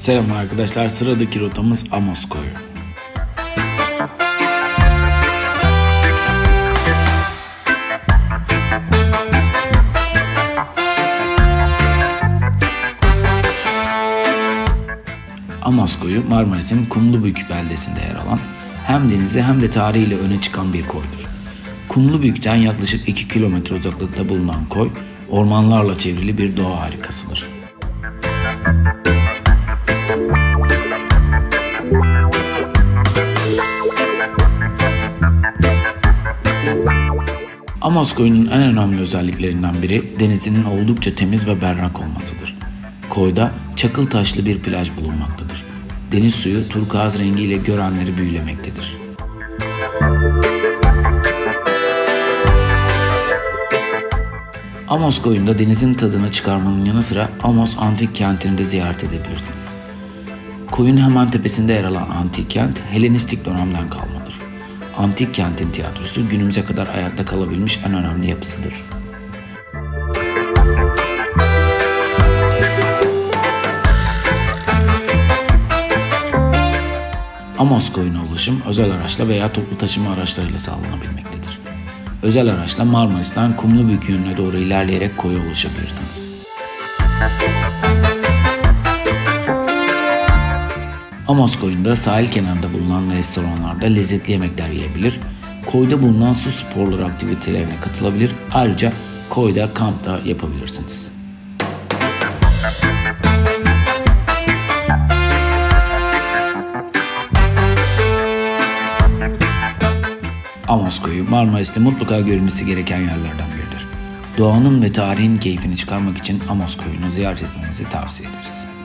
Selam arkadaşlar, sıradaki rotamız Amos Koyu. Amos Koyu, Marmaris'in Kumlubük beldesinde yer alan, hem denizi hem de tarihiyle öne çıkan bir koydur. Kumlubük'ten yaklaşık 2 kilometre uzaklıkta bulunan koy, ormanlarla çevrili bir doğa harikasıdır. Amos Koyu'nun en önemli özelliklerinden biri denizinin oldukça temiz ve berrak olmasıdır. Koyda çakıl taşlı bir plaj bulunmaktadır. Deniz suyu turkuaz rengiyle görenleri büyülemektedir. Amos Koyu'nda denizin tadını çıkarmanın yanı sıra Amos Antik Kenti'ni de ziyaret edebilirsiniz. Koyun hemen tepesinde yer alan antik kent, Helenistik dönemden kalmadır. Antik kentin tiyatrosu günümüze kadar ayakta kalabilmiş en önemli yapısıdır. Amos Koyu'na ulaşım özel araçla veya toplu taşıma araçlarıyla sağlanabilmektedir. Özel araçla Marmaris'ten Kumlubük yönüne doğru ilerleyerek koya ulaşabilirsiniz. Amos Koyu'nda sahil kenarında bulunan restoranlarda lezzetli yemekler yiyebilir, koyda bulunan su sporları aktivitelerine katılabilir, ayrıca koyda kamp da yapabilirsiniz. Amos Koyu, Marmaris'te mutlaka görülmesi gereken yerlerden biridir. Doğanın ve tarihin keyfini çıkarmak için Amos Koyu'nu ziyaret etmenizi tavsiye ederiz.